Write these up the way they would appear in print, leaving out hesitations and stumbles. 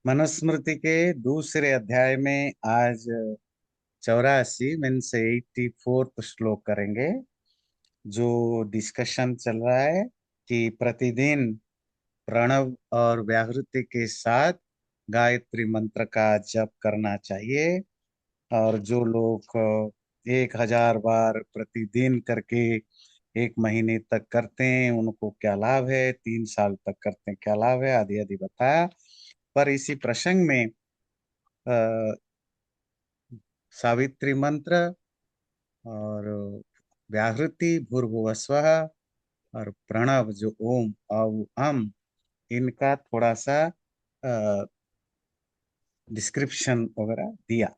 मनुस्मृति के दूसरे अध्याय में आज 84 मीन्स 84th श्लोक करेंगे। जो डिस्कशन चल रहा है कि प्रतिदिन प्रणव और व्याहृति के साथ गायत्री मंत्र का जप करना चाहिए। और जो लोग 1000 बार प्रतिदिन करके 1 महीने तक करते हैं उनको क्या लाभ है, 3 साल तक करते हैं क्या लाभ है, आदि आदि बताया। पर इसी प्रसंग में अ, सावित्री मंत्र और व्याहृति भूर्भुवस्वः और प्रणव जो ओम औ अम, इनका थोड़ा सा डिस्क्रिप्शन वगैरह दिया।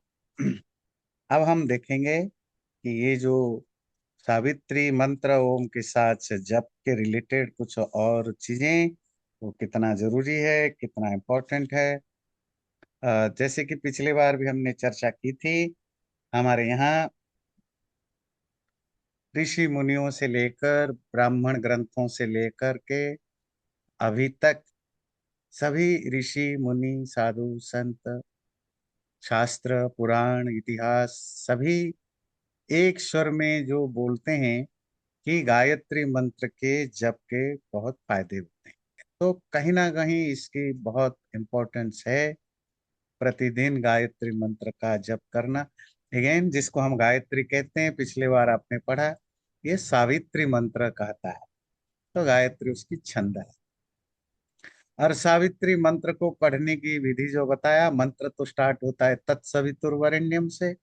अब हम देखेंगे कि ये जो सावित्री मंत्र ओम के साथ से जप के रिलेटेड कुछ और चीजें वो कितना जरूरी है, कितना इम्पोर्टेंट है। जैसे कि पिछले बार भी हमने चर्चा की थी, हमारे यहाँ ऋषि मुनियों से लेकर ब्राह्मण ग्रंथों से लेकर के अभी तक सभी ऋषि मुनि साधु संत शास्त्र पुराण इतिहास सभी एक स्वर में जो बोलते हैं कि गायत्री मंत्र के जप के बहुत फायदे होते हैं। तो कहीं ना कहीं इसकी बहुत इम्पोर्टेंस है, प्रतिदिन गायत्री मंत्र का जप करना। अगेन जिसको हम गायत्री कहते हैं, पिछले बार आपने पढ़ा, ये सावित्री मंत्र कहता है। तो गायत्री उसकी छंद है। और सावित्री मंत्र को पढ़ने की विधि जो बताया, मंत्र तो स्टार्ट होता है तत्सवितुर्वरेण्यम से।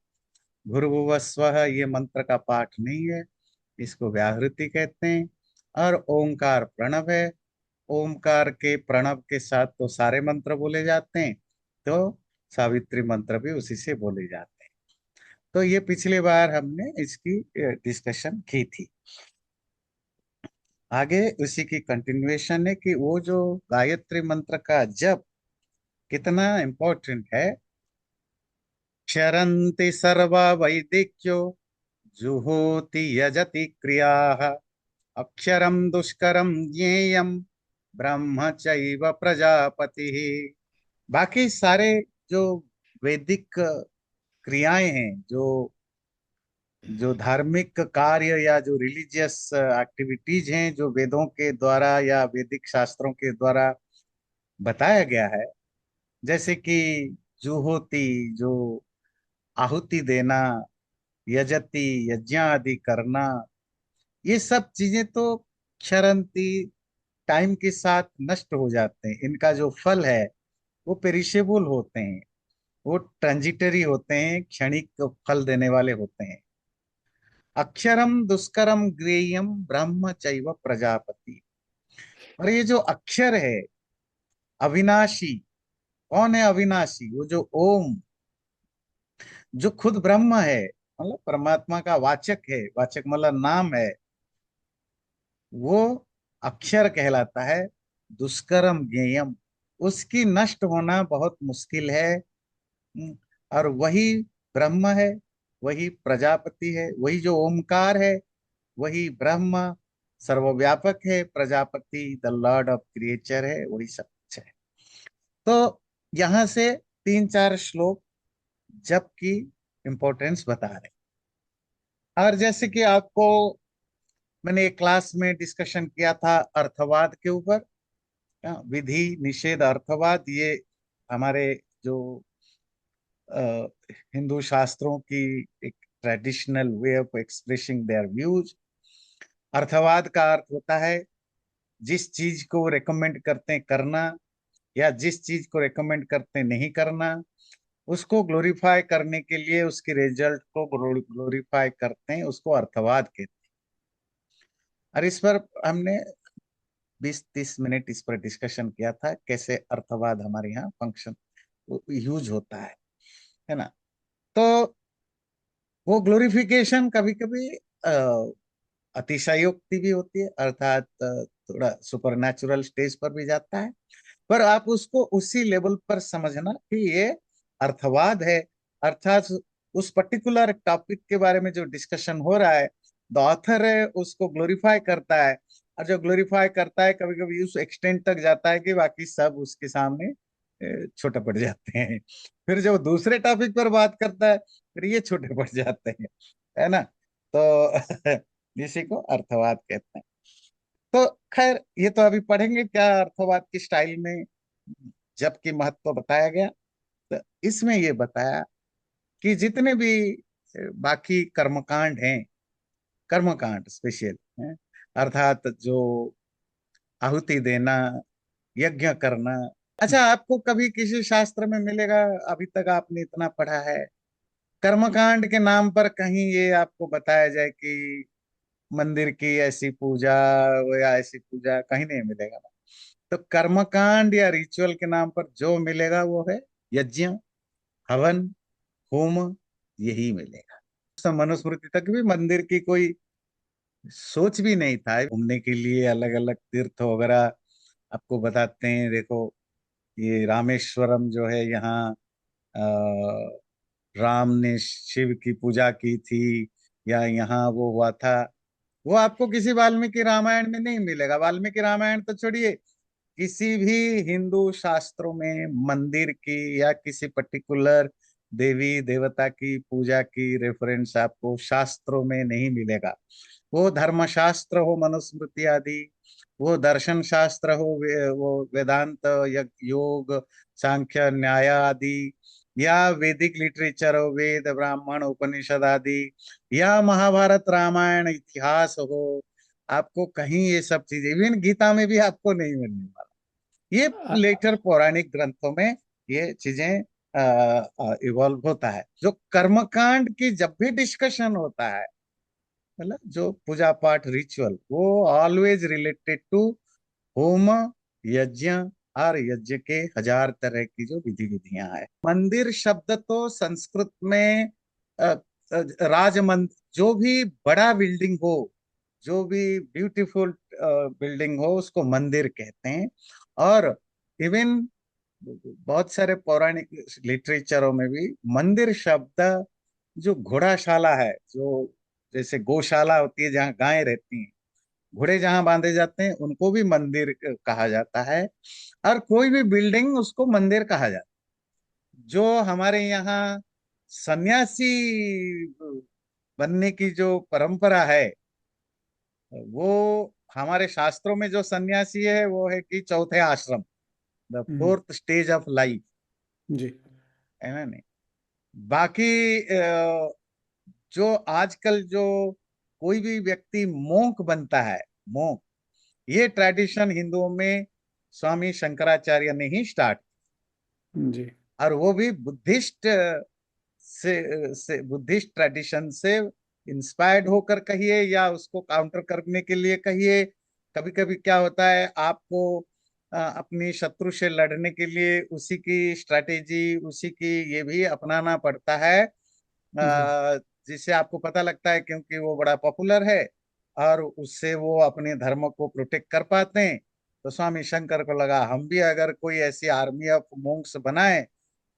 भूर्भुवस्वः ये मंत्र का पाठ नहीं है, इसको व्याहृति कहते हैं। और ओंकार प्रणव है। ओंकार के प्रणव के साथ तो सारे मंत्र बोले जाते हैं, तो सावित्री मंत्र भी उसी से बोले जाते हैं। तो ये पिछले बार हमने इसकी डिस्कशन की थी। आगे उसी की कंटिन्यूएशन है कि वो जो गायत्री मंत्र का जप कितना इम्पोर्टेंट है। क्षरन्ति सर्वा वैदिक्यो जुहोति यजति क्रियाः अक्षरम दुष्करम ज्ञेयम ब्रह्म चैव प्रजापति। बाकी सारे जो वैदिक क्रियाएं हैं, जो जो धार्मिक कार्य या जो रिलीजियस एक्टिविटीज हैं, जो वेदों के द्वारा या वैदिक शास्त्रों के द्वारा बताया गया है, जैसे कि जुहोती जो आहुति देना, यजति यज्ञ आदि करना, ये सब चीजें तो क्षरंती टाइम के साथ नष्ट हो जाते हैं। इनका जो फल है वो पेरिशेबल होते हैं, वो ट्रांजिटरी होते हैं, क्षणिक फल देने वाले होते हैं। अक्षरम दुष्करम ज्ञेयम ब्रह्म चैव प्रजापति। और ये जो अक्षर है अविनाशी, कौन है अविनाशी? वो जो ओम, जो खुद ब्रह्म है, मतलब परमात्मा का वाचक है, वाचक मतलब नाम है, वो अक्षर कहलाता है। दुष्करम ज्ञेयम, उसकी नष्ट होना बहुत मुश्किल है। हम्म, और वही ब्रह्म है, वही प्रजापति है, वही जो ओमकार है, वही ब्रह्म सर्वव्यापक है, Prajapati the Lord of creature है, वही सब कुछ है। तो यहाँ से 3 4 श्लोक जप की इंपॉर्टेंस बता रहे हैं। और जैसे कि आपको मैंने एक क्लास में डिस्कशन किया था अर्थवाद के ऊपर, विधि निषेध अर्थवाद, ये हमारे जो हिंदू शास्त्रों की एक traditional way of expressing their views. अर्थवाद का अर्थ होता है जिस चीज को रेकमेंड करते हैं करना, या जिस चीज को रेकमेंड करते हैं नहीं करना, उसको ग्लोरीफाई करने के लिए, उसके रिजल्ट को ग्लोरीफाई करते हैं, उसको अर्थवाद कहते हैं। और इस पर हमने 20 30 मिनट इस पर डिस्कशन किया था, कैसे अर्थवाद हमारे यहाँ फंक्शन यूज होता है ना। तो वो ग्लोरिफिकेशन कभी कभी अतिशयोक्ति भी होती है, अर्थात थोड़ा सुपरनैचुरल स्टेज पर भी जाता है। पर आप उसको उसी लेवल पर समझना कि ये अर्थवाद है, अर्थात उस पर्टिकुलर टॉपिक के बारे में जो डिस्कशन हो रहा है, द ऑथर है उसको ग्लोरीफाई करता है। और जो ग्लोरीफाई करता है कभी कभी उस एक्सटेंट तक जाता है कि बाकी सब उसके सामने छोटे पड़ जाते हैं। फिर जब दूसरे टॉपिक पर बात करता है फिर ये छोटे पड़ जाते हैं, है ना। तो इसी को अर्थवाद कहते हैं। तो खैर ये तो अभी पढ़ेंगे क्या अर्थवाद की स्टाइल में, जबकि महत्व बताया गया। तो इसमें ये बताया कि जितने भी बाकी कर्मकांड हैं, कर्मकांड स्पेशल हैं, अर्थात जो आहुति देना, यज्ञ करना। अच्छा, आपको कभी किसी शास्त्र में मिलेगा, अभी तक आपने इतना पढ़ा है, कर्मकांड के नाम पर कहीं ये आपको बताया जाए कि मंदिर की ऐसी पूजा या ऐसी पूजा, कहीं नहीं मिलेगा ना। तो कर्मकांड या रिचुअल के नाम पर जो मिलेगा वो है यज्ञ, हवन, होम, यही मिलेगा। तो मनुस्मृति तक भी मंदिर की कोई सोच भी नहीं था। घूमने के लिए अलग अलग तीर्थ वगैरह आपको बताते हैं। देखो, ये रामेश्वरम जो है, यहाँ राम ने शिव की पूजा की थी, या यहाँ वो हुआ था, वो आपको किसी वाल्मीकि रामायण में नहीं मिलेगा। वाल्मीकि रामायण तो छोड़िए, किसी भी हिंदू शास्त्रों में मंदिर की या किसी पर्टिकुलर देवी देवता की पूजा की रेफरेंस आपको शास्त्रों में नहीं मिलेगा। वो धर्मशास्त्र हो, मनुस्मृति आदि, वो दर्शन शास्त्र हो, वो वेदांत, योग, सांख्य, न्याय आदि, या वैदिक लिटरेचर हो, वेद, ब्राह्मण, उपनिषद आदि, या महाभारत रामायण इतिहास हो, आपको कहीं ये सब चीजें, इवन गीता में भी आपको नहीं मिलने वाला। ये लेटर पौराणिक ग्रंथों में ये चीजें इवॉल्व होता है। जो कर्मकांड की जब भी डिस्कशन होता है, मतलब जो पूजा पाठ रिचुअल, वो ऑलवेज रिलेटेड टू होम, यज्ञ, और यज्ञ के हजार तरह की जो विधि विधियां हैं। मंदिर शब्द तो संस्कृत में अ, राज मंदिर, जो भी बड़ा बिल्डिंग हो, जो भी ब्यूटीफुल बिल्डिंग हो, उसको मंदिर कहते हैं। और इवन बहुत सारे पौराणिक लिटरेचरों में भी मंदिर शब्द, जो घोड़ाशाला है, जो जैसे गौशाला होती है जहाँ गायें रहती हैं, घोड़े जहां बांधे जाते हैं, उनको भी मंदिर कहा जाता है। और कोई भी बिल्डिंग उसको मंदिर कहा जाता है। जो हमारे यहाँ सन्यासी बनने की जो परंपरा है, वो हमारे शास्त्रों में जो सन्यासी है वो है कि चौथे आश्रम, the hmm, fourth stage of life, जी। है ना। नहीं, बाकी जो आजकल जो कोई भी व्यक्ति मोंक बनता है, मोंक, ये ट्रेडिशन हिंदुओं में स्वामी शंकराचार्य ने ही स्टार्ट, जी। और वो भी बुद्धिस्ट से बुद्धिस्ट ट्रेडिशन से इंस्पायर्ड होकर कहिए, या उसको काउंटर करने के लिए कहिए। कभी कभी क्या होता है, आपको अपनी शत्रु से लड़ने के लिए उसी की स्ट्रैटेजी, उसी की ये भी अपनाना पड़ता है, जी। जिससे आपको पता लगता है क्योंकि वो बड़ा पॉपुलर है, और उससे वो अपने धर्म को प्रोटेक्ट कर पाते हैं। तो स्वामी शंकर को लगा हम भी अगर कोई ऐसी आर्मी ऑफ मोंक्स बनाए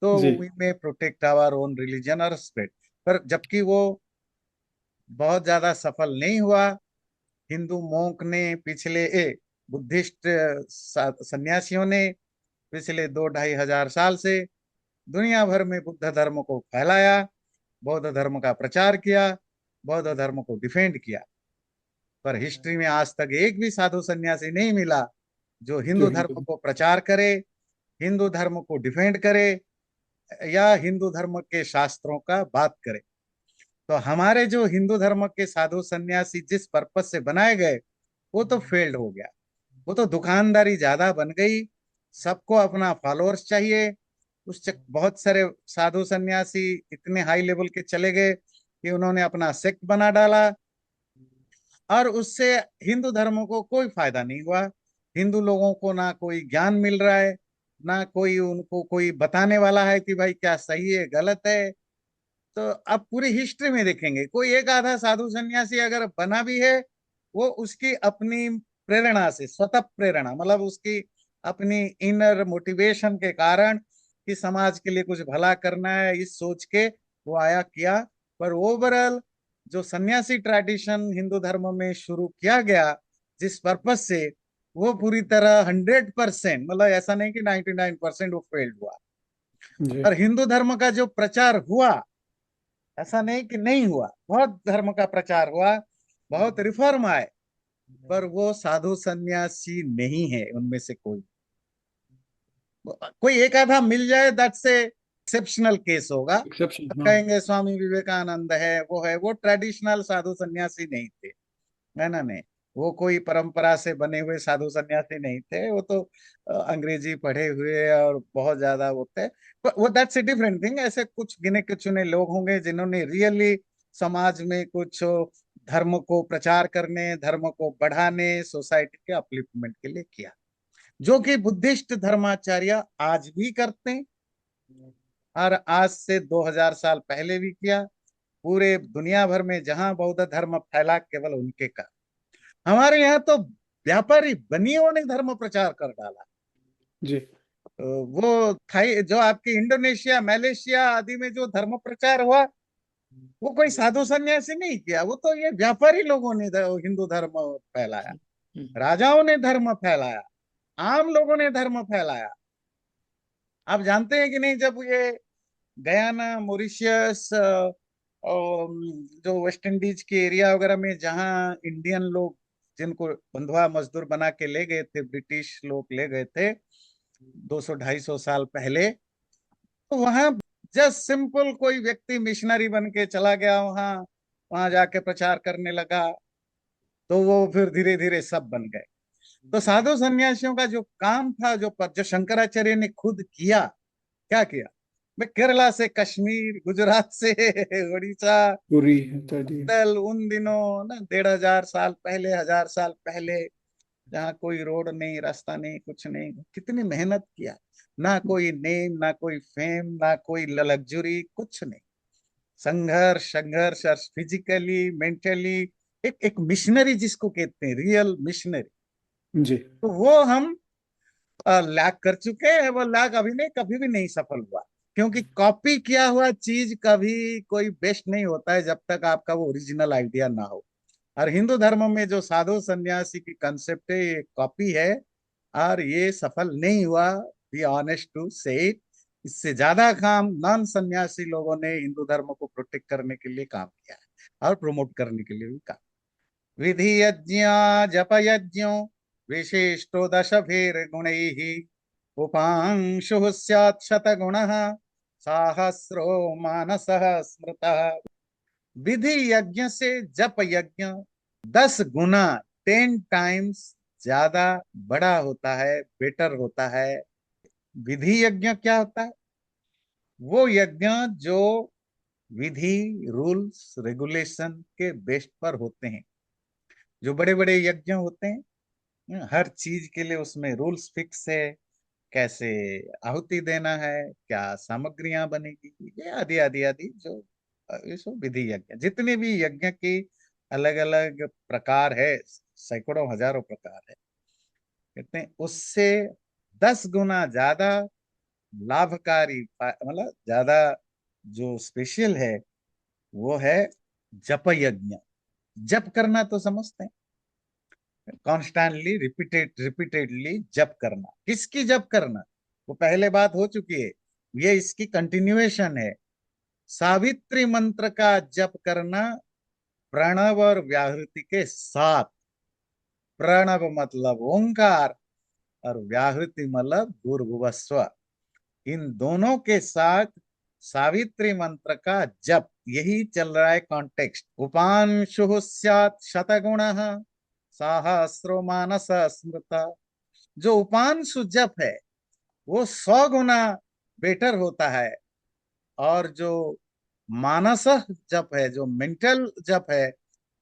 तो जी। वी में प्रोटेक्ट आवर ओन रिलीजन और स्प्रिट। पर जबकि वो बहुत ज्यादा सफल नहीं हुआ। हिंदू मोंक ने पिछले बुद्धिस्ट सन्यासियों ने पिछले 2-2.5 हजार साल से दुनिया भर में बुद्ध धर्म को फैलाया, बौद्ध धर्म का प्रचार किया, बौद्ध धर्म को डिफेंड किया। पर हिस्ट्री में आज तक एक भी साधु सन्यासी नहीं मिला जो जो हिंदू हिंदू। धर्म को प्रचार करे, हिंदू धर्म को डिफेंड करे, या हिंदू धर्म के शास्त्रों का बात करे। तो हमारे जो हिंदू धर्म के साधु सन्यासी जिस पर्पस से बनाए गए, वो तो फेल्ड हो गया। वो तो दुकानदारी ज्यादा बन गई, सबको अपना फॉलोअर्स चाहिए। बहुत सारे साधु सन्यासी इतने हाई लेवल के चले गए कि उन्होंने अपना सेक्ट बना डाला, और उससे हिंदू धर्म को कोई फायदा नहीं हुआ। हिंदू लोगों को ना कोई ज्ञान मिल रहा है, ना कोई उनको कोई बताने वाला है कि भाई क्या सही है गलत है। तो अब पूरी हिस्ट्री में देखेंगे, कोई एक आधा साधु सन्यासी अगर बना भी है, वो उसकी अपनी प्रेरणा से, स्वतः प्रेरणा, मतलब उसकी अपनी इनर मोटिवेशन के कारण कि समाज के लिए कुछ भला करना है, इस सोच के वो आया किया। पर ओवरऑल जो सन्यासी ट्रेडिशन हिंदू धर्म में शुरू किया गया जिस पर्पस से, वो पूरी तरह 100%, मतलब ऐसा नहीं कि 99% वो फेल्ड हुआ। जी और हिंदू धर्म का जो प्रचार हुआ, ऐसा नहीं कि नहीं हुआ, बहुत धर्म का प्रचार हुआ, बहुत रिफॉर्म आए, पर वो साधु सन्यासी नहीं है उनमें से कोई। कोई एक आधा मिल जाए, दैट से एक्सेप्शनल केस होगा। एक्सेप्शन, अब हाँ। कहेंगे स्वामी विवेकानंद है, वो ट्रेडिशनल साधु सन्यासी नहीं थे, है ना? नहीं, वो कोई परंपरा से बने हुए साधु सन्यासी नहीं थे, वो तो अंग्रेजी पढ़े हुए और बहुत ज्यादा वो थे। वो दैट्स ए डिफरेंट थिंग। ऐसे कुछ गिने चुने लोग होंगे जिन्होंने रियली समाज में कुछ धर्म को प्रचार करने, धर्म को बढ़ाने, सोसाइटी के अपलिफ्टमेंट के लिए किया, जो कि बुद्धिस्ट धर्माचार्य आज भी करते हैं, और आज से 2000 साल पहले भी किया। पूरे दुनिया भर में जहां बौद्ध धर्म फैला, केवल उनके का। हमारे यहाँ तो व्यापारी बनियों ने धर्म प्रचार कर डाला। जी वो थाई, जो आपके इंडोनेशिया, मलेशिया आदि में जो धर्म प्रचार हुआ, वो कोई साधु सन्यासी नहीं किया, वो तो ये व्यापारी लोगों ने हिंदू धर्म फैलाया। राजाओं ने धर्म फैलाया, आम लोगों ने धर्म फैलाया। आप जानते हैं कि नहीं, जब ये गयाना, मॉरिशियस, जो वेस्ट इंडीज के एरिया वगैरह में जहाँ इंडियन लोग, जिनको बंधुआ मजदूर बना के ले गए थे, ब्रिटिश लोग ले गए थे 200-250 साल पहले, तो वहां जस्ट सिंपल कोई व्यक्ति मिशनरी बन के चला गया, वहां वहां जाके प्रचार करने लगा, तो वो फिर धीरे धीरे सब बन गए। तो साधु सन्यासियों का जो काम था, जो शंकराचार्य ने खुद किया, क्या किया? मैं केरला से कश्मीर, गुजरात से उड़ीसा, पूरी तड़ी। दल उन दिनों ना, 1500 साल पहले, 1000 साल पहले, जहाँ कोई रोड नहीं, रास्ता नहीं, कुछ नहीं, कितनी मेहनत किया। ना कोई नेम, ना कोई फेम, ना कोई लग्जरी, कुछ नहीं। संघर्ष संघर्ष, फिजिकली, मेंटली, एक एक मिशनरी जिसको कहते हैं, रियल मिशनरी। जी तो वो हम लैक कर चुके हैं। वो लैक अभी नहीं, कभी भी नहीं सफल हुआ, क्योंकि कॉपी किया हुआ चीज कभी कोई बेस्ट नहीं होता है जब तक आपका वो ओरिजिनल आइडिया ना हो। और हिंदू धर्म में जो साधु सन्यासी की कंसेप्ट है, ये कॉपी है, और ये सफल नहीं हुआ, बी ऑनेस्ट टू से इट। इससे ज्यादा काम नॉन सन्यासी लोगों ने हिंदू धर्म को प्रोटेक्ट करने के लिए काम किया है, और प्रमोट करने के लिए भी काम। विधि यज्ञ जप यज्ञो विशिष्टो दशभिर्गुणैः उपांशुः स्यात् शतगुणः सहस्रो मानसः स्मृतः। विधि यज्ञ से जप यज्ञ 10 गुना, 10 टाइम्स ज्यादा बड़ा होता है, बेटर होता है। विधि यज्ञ क्या होता है? वो यज्ञ जो विधि, रूल्स, रेगुलेशन के बेस पर होते हैं। जो बड़े बड़े यज्ञ होते हैं, हर चीज के लिए उसमें रूल्स फिक्स है, कैसे आहुति देना है, क्या सामग्रियां बनेगी, ये आदि आदि आदि, जो ये सब विधि यज्ञ। जितने भी यज्ञ की अलग अलग प्रकार है, सैकड़ों हजारों प्रकार है, कहते हैं उससे 10 गुना ज्यादा लाभकारी, मतलब ज्यादा जो स्पेशल है, वो है जप यज्ञ। जप करना तो समझते हैं, कॉन्स्टेंटली, रिपीटेडली जप करना। किसकी जप करना? वो पहले बात हो चुकी है, ये इसकी कंटिन्यूएशन है। सावित्री मंत्र का जप करना, प्रणव और व्याहृति के साथ। प्रणव मतलब ओंकार, और व्याहृति मतलब भूर्भुवस्व। इन दोनों के साथ सावित्री मंत्र का जप, यही चल रहा है कॉन्टेक्स्ट। उपांशु स्यात् शतगुणः सहस्रो मानस स्मृता। जो उपांशु जप है, वो 100 गुना बेटर होता है, और जो मानस जप है, जो मेंटल जप है,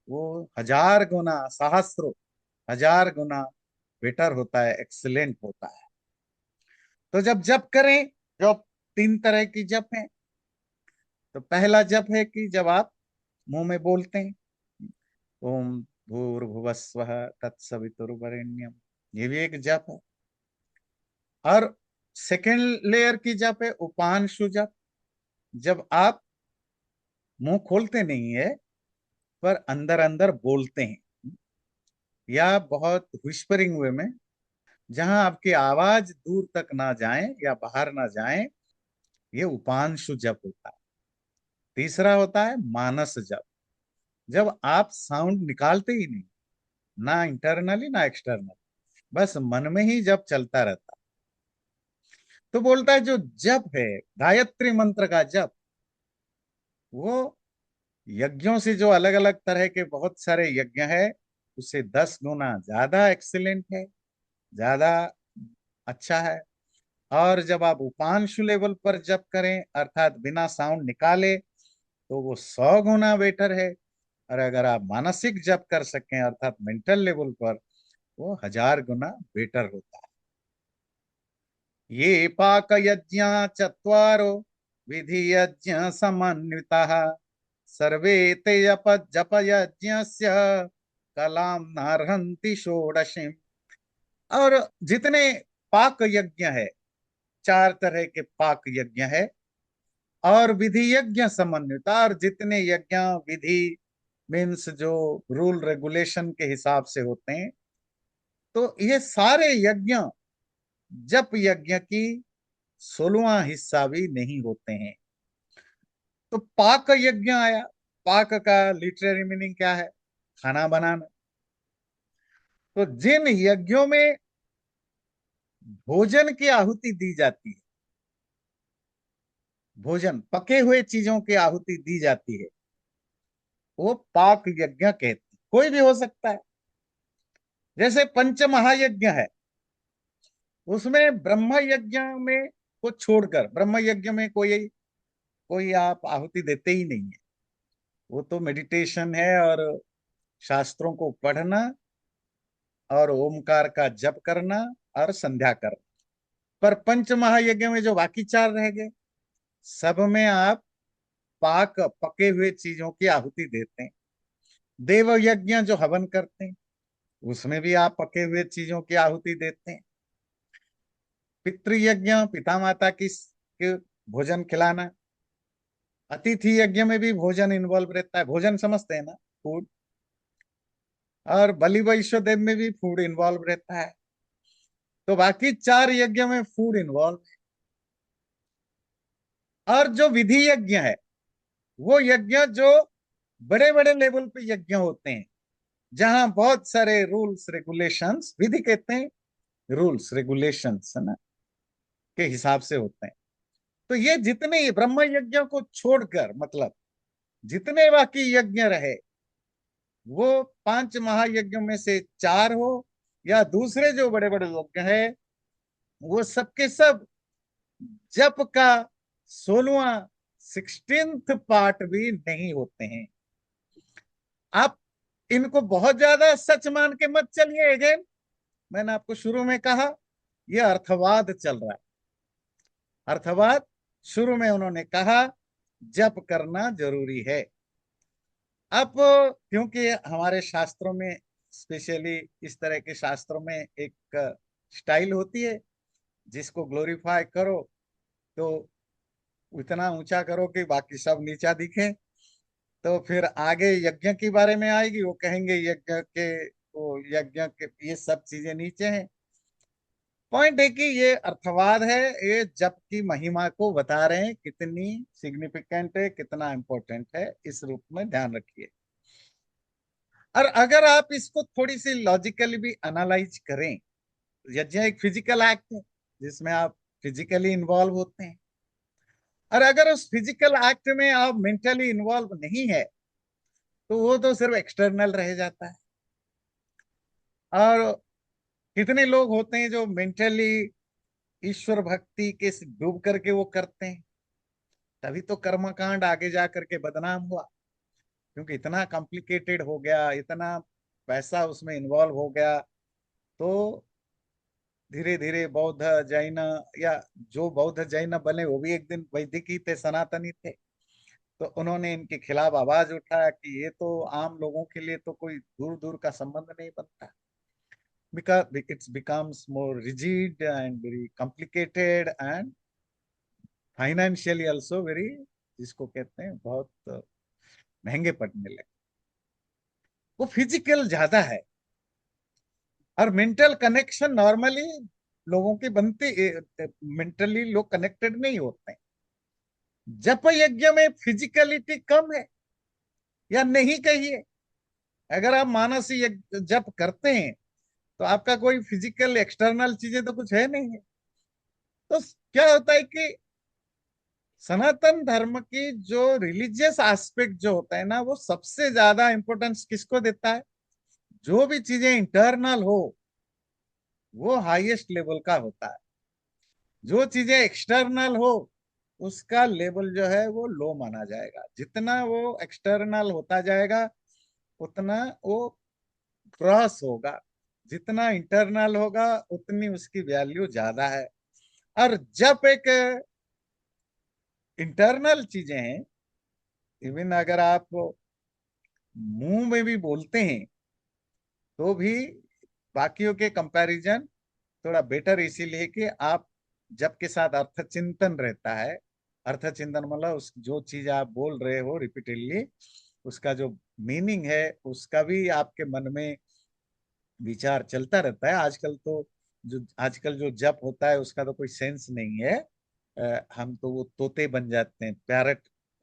वो 1000 गुना, सहस्रो, 1000 गुना बेटर होता है, एक्सीलेंट होता है। तो जब जप करें, जो 3 तरह की जप है। तो पहला जप है कि जब आप मुंह में बोलते हैं, ओम भूर्भुवस्वः तत्सवितुर्वरेण्यम, ये भी एक जप है। और सेकेंड लेयर की जप है उपांशु जप। जब आप मुंह खोलते नहीं है, पर अंदर अंदर बोलते हैं, या बहुत विस्परिंग वे में जहां आपकी आवाज दूर तक ना जाए या बाहर ना जाए, ये उपांशु जप होता है। तीसरा होता है मानस जप, जब आप साउंड निकालते ही नहीं, ना इंटरनली ना एक्सटर्नल, बस मन में ही जप चलता रहता। तो बोलता है जो जप है, गायत्री मंत्र का जप, वो यज्ञों से जो अलग अलग तरह के बहुत सारे यज्ञ है, उससे 10 गुना ज्यादा एक्सीलेंट है, ज्यादा अच्छा है। और जब आप उपांशु लेवल पर जप करें, अर्थात बिना साउंड निकाले, तो वो 100 गुना बेटर है। और अगर आप मानसिक जप कर सकें, अर्थात मेंटल लेवल पर, वो 1000 गुना बेटर होता है। ये पाक यज्ञ चत्वारो विधि यज्ञ समन्विता, सर्वे ते जप जप यज्ञस्य कलाम नार्हन्ति षोडशीम। और जितने पाक यज्ञ है, 4 तरह के पाक यज्ञ है, और विधि यज्ञ समन्विता, और जितने यज्ञ विधि मीन्स जो रूल रेगुलेशन के हिसाब से होते हैं, तो ये सारे यज्ञ जप यज्ञ की 16वां हिस्सा भी नहीं होते हैं। तो पाक यज्ञ आया। पाक का लिटरेरी मीनिंग क्या है? खाना बनाना। तो जिन यज्ञों में भोजन की आहुति दी जाती है, भोजन पके हुए चीजों की आहुति दी जाती है, वो पाक यज्ञ कहते हैं। कोई भी हो सकता है। जैसे पंच महायज्ञ है, उसमें ब्रह्म यज्ञ में को छोड़कर, ब्रह्म यज्ञ में कोई कोई आप आहुति देते ही नहीं है। वो तो मेडिटेशन है, और शास्त्रों को पढ़ना, और ओमकार का जप करना, और संध्या करना। पर पंच महायज्ञ में जो बाकी 4 रह गए, सब में आप पाक पके हुए चीजों की आहुति देते हैं। देव यज्ञ जो हवन करते हैं, उसमें भी आप पके हुए चीजों की आहुति देते हैं। पितृयज्ञ, पिता माता के भोजन खिलाना। अतिथि यज्ञ में भी भोजन इन्वॉल्व रहता है, भोजन समझते हैं ना, फूड। और बलि वैश्व में भी फूड इन्वॉल्व रहता है। तो बाकी 4 यज्ञ में फूड इन्वॉल्व है। और जो विधि यज्ञ है, वो यज्ञ जो बड़े बड़े लेवल पे यज्ञ होते हैं, जहां बहुत सारे रूल्स रेगुलेशंस, विधि कहते हैं रूल्स रेगुलेशंस, है ना, के हिसाब से होते हैं। तो ये जितने ब्रह्म यज्ञ को छोड़कर, मतलब जितने बाकी यज्ञ रहे, वो 5 महायज्ञों में से 4 हो, या दूसरे जो बड़े बड़े यज्ञ है, वो सबके सब जप का 16वां 16th पार्ट भी नहीं होते हैं। आप इनको बहुत ज्यादा सच मान के मत चलिए। अगेन, मैंने आपको शुरू में कहा, यह अर्थवाद चल रहा है। अर्थवाद, शुरू में उन्होंने कहा जप करना जरूरी है। अब क्योंकि हमारे शास्त्रों में, स्पेशली इस तरह के शास्त्रों में, एक स्टाइल होती है, जिसको ग्लोरीफाई करो तो उतना ऊंचा करो कि बाकी सब नीचा दिखे। तो फिर आगे यज्ञ के बारे में आएगी, वो कहेंगे यज्ञ के, वो यज्ञ के ये सब चीजें नीचे हैं। पॉइंट है कि ये अर्थवाद है, ये जप की महिमा को बता रहे हैं, कितनी सिग्निफिकेंट है, कितना इंपॉर्टेंट है, इस रूप में ध्यान रखिए। और अगर आप इसको थोड़ी सी लॉजिकली भी एनालाइज करें, यज्ञ एक फिजिकल एक्ट है, जिसमें आप फिजिकली इन्वॉल्व होते हैं। और अगर उस फिजिकल एक्ट में आप मेंटली इन्वॉल्व नहीं है, तो वो तो सिर्फ एक्सटर्नल रह जाता है। और कितने लोग होते हैं जो मेंटली ईश्वर भक्ति के डूब करके वो करते हैं, तभी तो कर्मकांड आगे जा करके बदनाम हुआ। क्योंकि इतना कॉम्प्लिकेटेड हो गया, इतना पैसा उसमें इन्वॉल्व हो गया। तो धीरे धीरे बौद्ध जैन, या जो बौद्ध जैन बने, वो भी एक दिन वैदिक ही थे, सनातनी थे। तो उन्होंने इनके खिलाफ आवाज उठाया कि ये तो आम लोगों के लिए तो कोई दूर दूर का संबंध नहीं बनता, because it becomes more rigid and very complicated and financially also very, जिसको कहते हैं बहुत महंगे पड़ने लगे। वो फिजिकल ज्यादा है। और मेंटल कनेक्शन नॉर्मली लोगों की बनती, मेंटली लोग कनेक्टेड नहीं होते हैं। जप यज्ञ में फिजिकलिटी कम है या नहीं कहिए। अगर आप मानस जप करते हैं तो आपका कोई फिजिकल एक्सटर्नल चीजें तो कुछ है नहीं है। तो क्या होता है कि सनातन धर्म की जो रिलीजियस एस्पेक्ट जो होता है ना, वो सबसे ज्यादा इंपॉर्टेंस किसको देता है? जो भी चीजें इंटरनल हो वो हाईएस्ट लेवल का होता है। जो चीजें एक्सटर्नल हो उसका लेवल जो है वो लो माना जाएगा। जितना वो एक्सटर्नल होता जाएगा उतना वो क्रॉस होगा, जितना इंटरनल होगा उतनी उसकी वैल्यू ज्यादा है। और जब एक इंटरनल चीजें हैं, इवन अगर आप मुंह में भी बोलते हैं तो भी बाकियों के कंपैरिजन थोड़ा बेटर, इसीलिए कि आप जब के साथ अर्थ चिंतन रहता है। अर्थ चिंतन मतलब उस जो चीज आप बोल रहे हो रिपीटेडली, उसका जो मीनिंग है उसका भी आपके मन में विचार चलता रहता है। आजकल तो जो आजकल जो जप होता है उसका तो कोई सेंस नहीं है। हम तो वो तोते बन जाते हैं,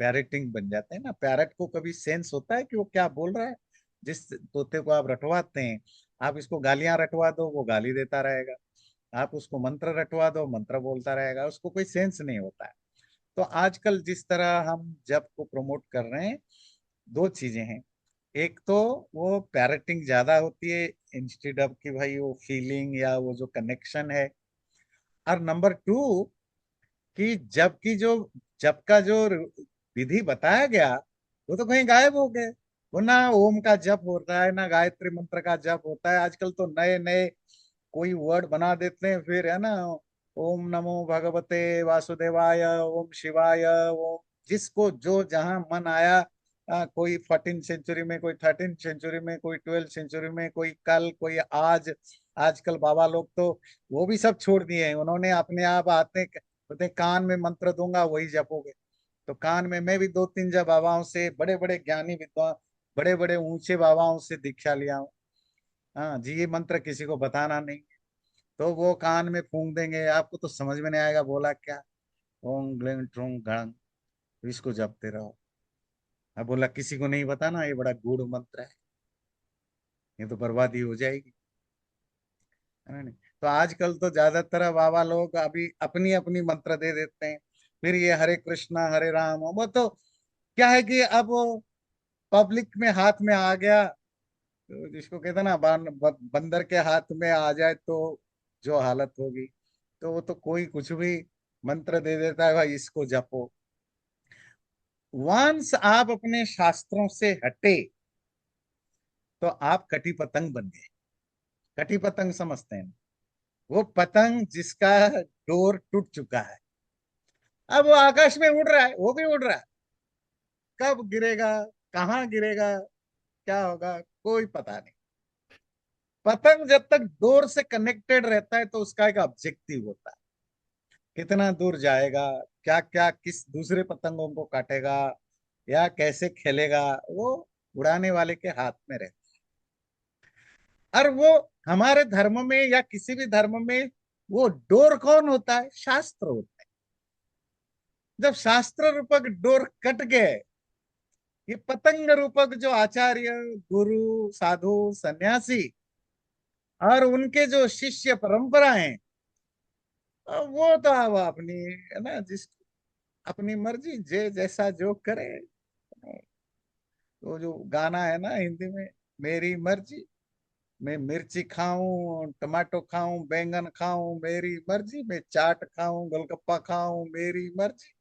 पैरेटिंग बन जाते हैं ना। पैरट को कभी सेंस होता है कि वो क्या बोल रहा है? जिस तोते को आप रटवाते हैं, आप इसको गालियां रटवा दो वो गाली देता रहेगा, आप उसको मंत्र रटवा दो मंत्र बोलता रहेगा, उसको कोई सेंस नहीं होता है। तो आजकल जिस तरह हम जप को प्रमोट कर रहे हैं, दो चीजें हैं। एक तो वो पैरटिंग ज्यादा होती है इंस्टेड ऑफ कि भाई वो फीलिंग या वो जो कनेक्शन है। और नंबर टू कि जब का जो विधि बताया गया वो तो कहीं गायब हो गए। वो ना ओम का जप होता है ना गायत्री मंत्र का जप होता है। आजकल तो नए नए कोई वर्ड बना देते हैं, फिर है ना, ओम नमो भगवते वासुदेवाय, ओम शिवाय, ओम, जिसको जो जहां मन आया। कोई 14th सेंचुरी में, कोई 13th सेंचुरी में, कोई 12th सेंचुरी में, कोई कल, कोई आज। आजकल बाबा लोग तो वो भी सब छोड़ दिए हैं। उन्होंने अपने आप आते बोलते हैं, कान में मंत्र दूंगा वही जपोगे। तो कान में मैं भी दो तीन जब बाबाओं से, बड़े बड़े ज्ञानी विद्वान, बड़े बड़े ऊंचे बाबाओं से दीक्षा लिया हूँ। हाँ जी, ये मंत्र किसी को बताना नहीं। तो वो कान में फूंक देंगे, आपको तो समझ में नहीं आएगा बोला क्या। ओम ग्लिंग ट्रुंग गणंग, तो इसको जपते रहो। अब बोला किसी को नहीं बताना, ये बड़ा गूढ़ मंत्र है, ये तो बर्बादी हो जाएगी, है ना नहीं? तो आजकल तो ज्यादातर बाबा लोग अभी अपनी अपनी मंत्र दे देते हैं। फिर ये हरे कृष्णा हरे राम, वो तो क्या है कि अब वो पब्लिक में हाथ में आ गया। तो जिसको कहते हैं ना, बंदर के हाथ में आ जाए तो जो हालत होगी। तो वो तो कोई कुछ भी मंत्र दे देता है, भाई इसको जपो। वंस आप अपने शास्त्रों से हटे तो आप कटी पतंग बन गए। कटी पतंग समझते हैं? वो पतंग जिसका डोर टूट चुका है, अब वो आकाश में उड़ रहा है, वो भी उड़ रहा है। कब गिरेगा, कहाँ गिरेगा, क्या होगा, कोई पता नहीं। पतंग जब तक डोर से कनेक्टेड रहता है तो उसका एक ऑब्जेक्टिव होता है, कितना दूर जाएगा, क्या क्या किस दूसरे पतंगों को काटेगा या कैसे खेलेगा, वो उड़ाने वाले के हाथ में रहता है। और वो हमारे धर्म में या किसी भी धर्म में वो डोर कौन होता है? शास्त्र होता है। जब शास्त्र रूपक डोर कट गए, ये पतंग रूपक जो आचार्य, गुरु, साधु, सन्यासी और उनके जो शिष्य परंपरा है, वो तो अब अपनी, है ना, जिस अपनी मर्जी, जे जैसा जो करे। वो जो गाना है ना हिंदी में, मेरी मर्जी, मैं मिर्ची खाऊं टमाटो खाऊं बैंगन खाऊं मेरी मर्जी, मैं चाट खाऊं गोलगप्पा खाऊं मेरी मर्जी,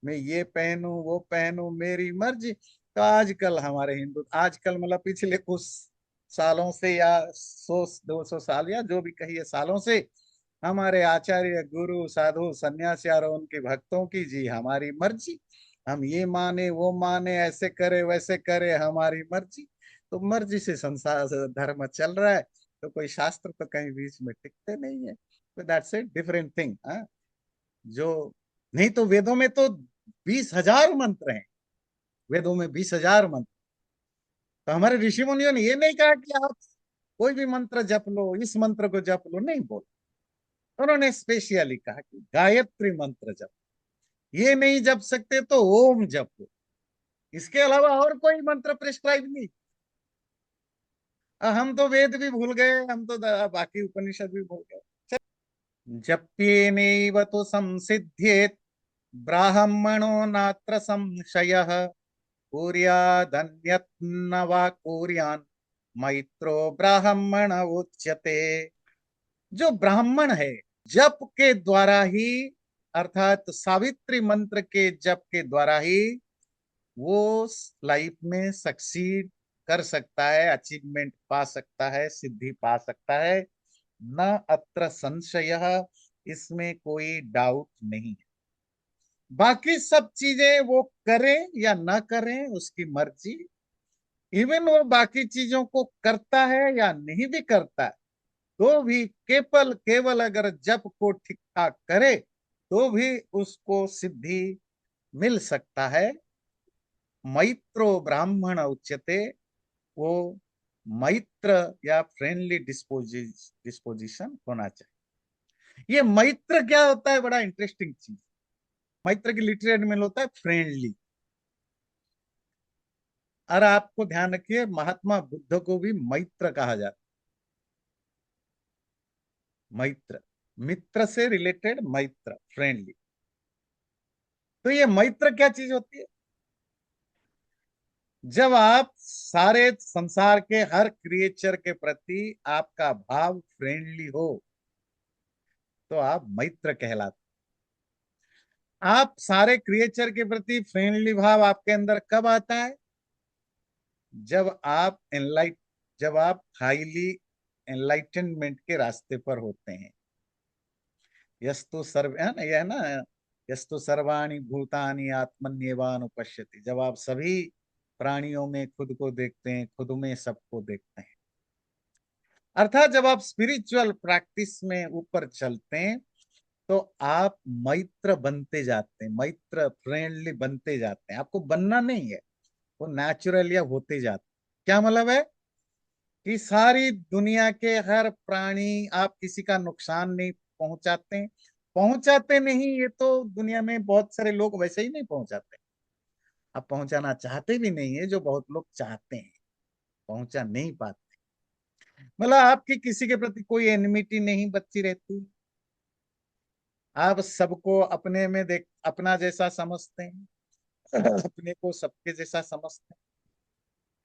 मैं ये पहनूं वो पहनूं मेरी मर्जी। तो आजकल हमारे हिंदू, आजकल मतलब पिछले कुछ सालों से या 100 200 साल या जो भी कहिए सालों से, हमारे आचार्य गुरु साधु सन्यासी और उनके भक्तों की जी हमारी मर्जी, हम ये माने वो माने, ऐसे करे वैसे करे, हमारी मर्जी। तो मर्जी से संसार से धर्म चल रहा है। तो कोई शास्त्र तो कहीं बीच में टिकते नहीं है। तो दैट्स ए डिफरेंट थिंग। जो नहीं तो वेदों में तो 20,000 मंत्र हैं। वेदों में 20,000 मंत्र। तो हमारे ऋषि मुनियों ने ये नहीं कहा कि आप कोई भी मंत्र जप लो, इस मंत्र को जप लो, नहीं बोला। उन्होंने स्पेशली कहा कि गायत्री मंत्र जप, ये नहीं जप सकते तो ओम जपो, इसके अलावा और कोई मंत्र प्रिस्क्राइब नहीं। हम तो वेद भी भूल गए, हम तो बाकी उपनिषद भी भूल गए। जप्येनैव तु संसिध्येत् ब्राह्मणो नात्र संशयः, कुर्यादन्यत् वा कुर्यान् मैत्रो ब्राह्मण उच्यते। जो ब्राह्मण है, जप के द्वारा ही, अर्थात सावित्री मंत्र के जप के द्वारा ही वो लाइफ में सक्सीड कर सकता है, अचीवमेंट पा सकता है, सिद्धि पा सकता है। न अत्र संशय, इसमें कोई डाउट नहीं है। बाकी सब चीजें वो करें या ना करें, उसकी मर्जी। इवन वो बाकी चीजों को करता है या नहीं भी करता है, तो भी केवल केवल अगर जप को ठीक ठाक करे तो भी उसको सिद्धि मिल सकता है। मैत्रो ब्राह्मण उच्यते, वो मैत्र या फ्रेंडली डिस्पोजिशन होना चाहिए। ये मैत्र क्या होता है, बड़ा इंटरेस्टिंग चीज। मैत्र की लिटरेट में होता है फ्रेंडली। और आपको ध्यान रखिए, महात्मा बुद्ध को भी मैत्र कहा जाता है। मैत्र, मित्र से रिलेटेड, मैत्र फ्रेंडली। तो ये मैत्र क्या चीज होती है? जब आप सारे संसार के हर क्रिएचर के प्रति आपका भाव फ्रेंडली हो, तो आप मैत्र कहलाते। आप सारे क्रिएचर के प्रति फ्रेंडली भाव आपके अंदर कब आता है? जब आप हाईली एनलाइटनमेंट के रास्ते पर होते हैं। यस्तु सर्व, है ना, यह है ना, यस्तु सर्वाणि भूतानि आत्मन्येवानुपश्यति। जब आप सभी प्राणियों में खुद को देखते हैं, खुद में सबको देखते हैं, अर्थात जब आप स्पिरिचुअल प्रैक्टिस में ऊपर चलते हैं, तो आप मैत्र बनते जाते हैं, मैत्र फ्रेंडली बनते जाते हैं। आपको बनना नहीं है, वो नेचुरल या होते जाते हैं। क्या मतलब है कि सारी दुनिया के हर प्राणी, आप किसी का नुकसान नहीं पहुंचाते हैं। पहुंचाते नहीं, ये तो दुनिया में बहुत सारे लोग वैसे ही नहीं पहुंचाते। आप पहुंचाना चाहते भी नहीं है, जो बहुत लोग चाहते हैं, पहुंचा नहीं पाते। मतलब आपकी किसी के प्रति कोई एनिमिटी नहीं बची रहती। आप सबको अपने में देख अपना जैसा समझते हैं, अपने को सबके जैसा समझते हैं।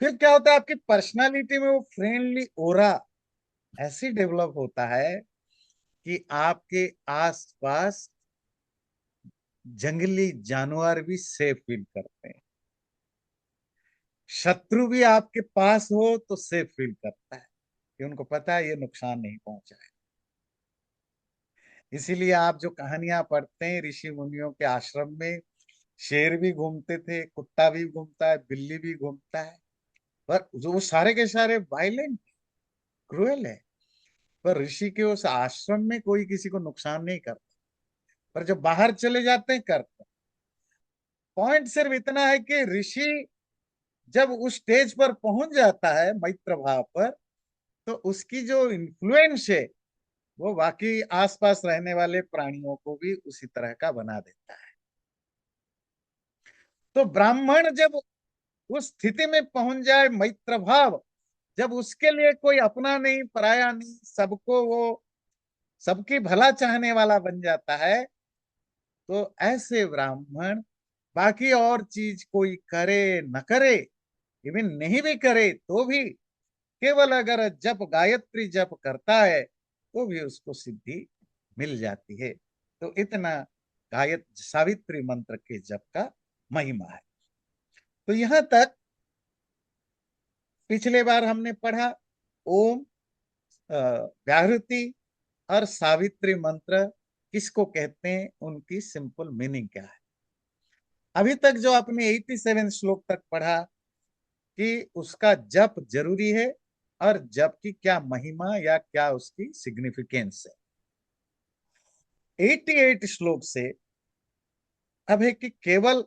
फिर क्या होता है, आपकी पर्सनालिटी में वो फ्रेंडली ओरा ऐसी डेवलप होता है कि आपके आसपास जंगली जानवर भी सेफ फील करते हैं। शत्रु भी आपके पास हो तो सेफ फील करता है, कि उनको पता है ये नुकसान नहीं पहुंचाए। इसीलिए आप जो कहानियां पढ़ते हैं ऋषि मुनियों के आश्रम में, शेर भी घूमते थे, कुत्ता भी घूमता है, बिल्ली भी घूमता है, पर जो वो सारे के सारे वायलेंट, क्रूएल है। पर ऋषि के उस आश्रम में कोई किसी को नुकसान नहीं करता, पर जब बाहर चले जाते हैं करते हैं। पॉइंट सिर्फ इतना है कि ऋषि जब उस स्टेज पर पहुंच जाता है मैत्र भाव पर, तो उसकी जो इन्फ्लुएंस है वो बाकी आसपास रहने वाले प्राणियों को भी उसी तरह का बना देता है। तो ब्राह्मण जब उस स्थिति में पहुंच जाए, मैत्र भाव, जब उसके लिए कोई अपना नहीं पराया नहीं, सबको वो सबकी भला चाहने वाला बन जाता है, तो ऐसे ब्राह्मण बाकी और चीज कोई करे न करे, इवन नहीं भी करे तो भी, केवल अगर जप गायत्री जप करता है तो भी उसको सिद्धि मिल जाती है। तो इतना सावित्री मंत्र के जप का महिमा है। तो यहां तक पिछले बार हमने पढ़ा ओम, व्याहृति और सावित्री मंत्र किसको कहते हैं, उनकी सिंपल मीनिंग क्या है। अभी तक जो आपने 87 श्लोक तक पढ़ा कि उसका जप जरूरी है और जप की क्या महिमा या क्या उसकी सिग्निफिकेंस है। 88 श्लोक से अब है कि केवल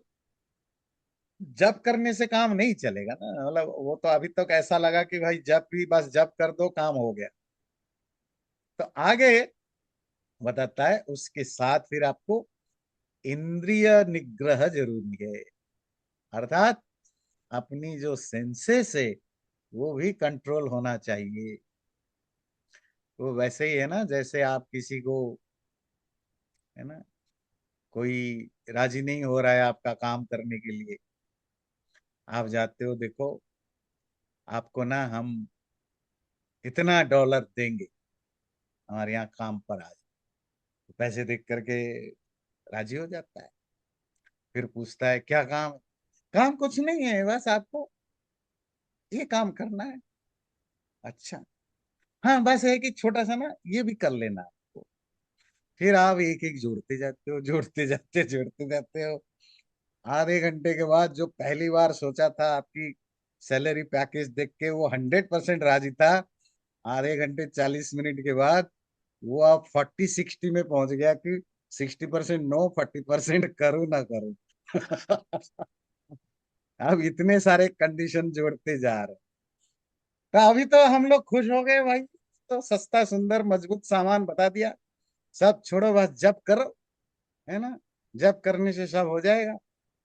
जप करने से काम नहीं चलेगा ना, मतलब वो तो अभी तक ऐसा लगा कि भाई जप भी बस जप कर दो काम हो गया। तो आगे बताता है उसके साथ फिर आपको इंद्रिय निग्रह जरूरी है, अर्थात अपनी जो सेंसेस है वो भी कंट्रोल होना चाहिए। वो वैसे ही है ना, जैसे आप किसी को, है ना, कोई राजी नहीं हो रहा है आपका काम करने के लिए, आप जाते हो, देखो आपको ना हम इतना डॉलर देंगे, हमारे यहाँ काम पर आ जाओ। तो पैसे देख करके राजी हो जाता है। फिर पूछता है क्या काम है? काम कुछ नहीं है, बस आपको ये काम करना है। अच्छा, हाँ बस है कि छोटा सा ना ये भी कर लेना आपको। फिर आप एक एक जोड़ते जाते हो, जोड़ते जाते हो। आधे घंटे के बाद जो पहली बार सोचा था आपकी सैलरी पैकेज देख के वो 100% राजी था, आधे घंटे 40 मिनट के बाद वो आप 40-60 में पहुंच गया कि 60% नो, 40% करूँ ना करूँ। अब इतने सारे कंडीशन जोड़ते जा रहे हैं। तो अभी तो हम लोग खुश हो गए भाई, तो सस्ता सुंदर मजबूत सामान बता दिया, सब छोड़ो बस जब करो, है ना, जब करने से सब हो जाएगा।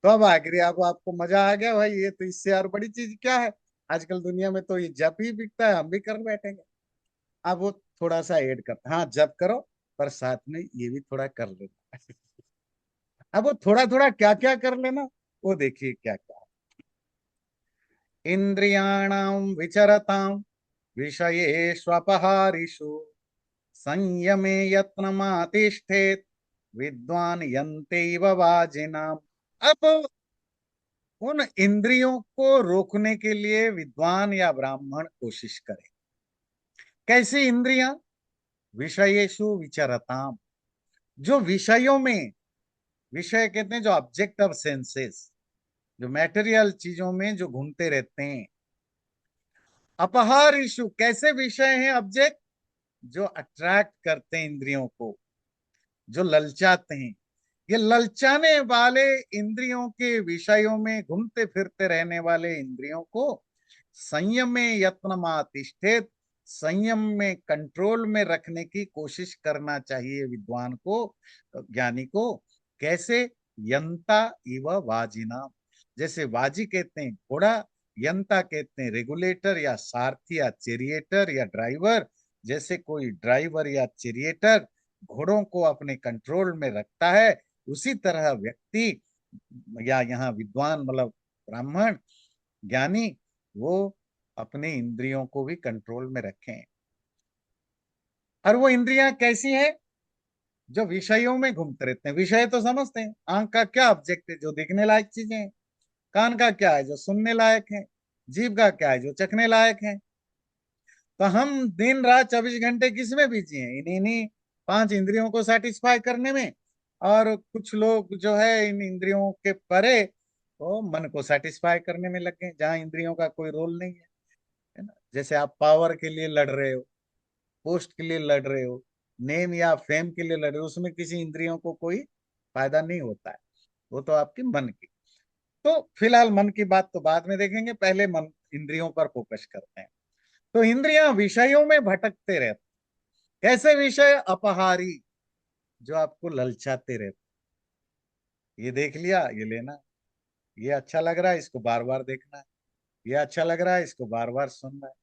तो अब आखिर आप आपको मजा आ गया भाई, ये तो इससे और बड़ी चीज क्या है, आजकल दुनिया में तो ये जब ही बिकता है, हम भी कर बैठेंगे। अब वो थोड़ा सा ऐड करता, हाँ जब करो पर साथ में ये भी थोड़ा कर लेना। अब वो थोड़ा थोड़ा क्या क्या कर लेना, वो देखिए क्या क्या। इंद्रियाणाम विचरताम विषयेष्वपहारिषु संयमे यत्नमातिष्ठेत विद्वान यन्तेव वाजिनाम। अब उन इंद्रियों को रोकने के लिए विद्वान या ब्राह्मण कोशिश करे। कैसी इंद्रियां? विषयेषु विचरताम, जो विषयों में, विषय कहते हैं जो ऑब्जेक्ट ऑफ सेंसेस, जो मैटेरियल चीजों में जो घूमते रहते हैं। अपहार इशु, कैसे विषय हैं ऑब्जेक्ट? जो अट्रैक्ट करते हैं इंद्रियों को, जो ललचाते हैं। ये ललचाने वाले इंद्रियों के विषयों में घूमते फिरते रहने वाले इंद्रियों को संयम में यत्नमातिष्ठेत, संयम में कंट्रोल में रखने की कोशिश करना चाहिए विद्वान को, ज्ञानी को। कैसे? यंता इव वाजिना, जैसे वाजी कहते हैं घोड़ा, यंता कहते हैं रेगुलेटर या सारथी या चेरिएटर या ड्राइवर। जैसे कोई ड्राइवर या चेरिएटर घोड़ों को अपने कंट्रोल में रखता है, उसी तरह व्यक्ति या यहाँ विद्वान मतलब ब्राह्मण ज्ञानी, वो अपने इंद्रियों को भी कंट्रोल में रखें। और वो इंद्रियां कैसी हैं? जो विषयों में घूमते रहते हैं। विषय तो समझते हैं, आंख का क्या ऑब्जेक्ट है? जो देखने लायक चीजें हैं। कान का क्या है? जो सुनने लायक है। जीभ का क्या है? जो चखने लायक है। तो हम दिन रात 24 घंटे किस में बिजी हैं? इन्हीं इन्हीं 5 इंद्रियों को सेटिस्फाई करने में। और कुछ लोग जो है इन इंद्रियों के परे वो मन को सेटिस्फाई करने में लग गए, जहाँ इंद्रियों का कोई रोल नहीं है ना। जैसे आप पावर के लिए लड़ रहे हो, पोस्ट के लिए लड़ रहे हो, नेम या फेम के लिए लड़ रहे हो, उसमें किसी इंद्रियों को कोई फायदा नहीं होता है, वो तो आपकी मन की। तो फिलहाल मन की बात तो बाद में देखेंगे, पहले मन इंद्रियों पर फोकस करते हैं। तो इंद्रियां विषयों में भटकते रहते। कैसे विषय? अपहारी, जो आपको ललचाते रहते। ये देख लिया, ये लेना, ये अच्छा लग रहा है, इसको बार बार देखना है, ये अच्छा लग रहा है, इसको बार बार सुनना है।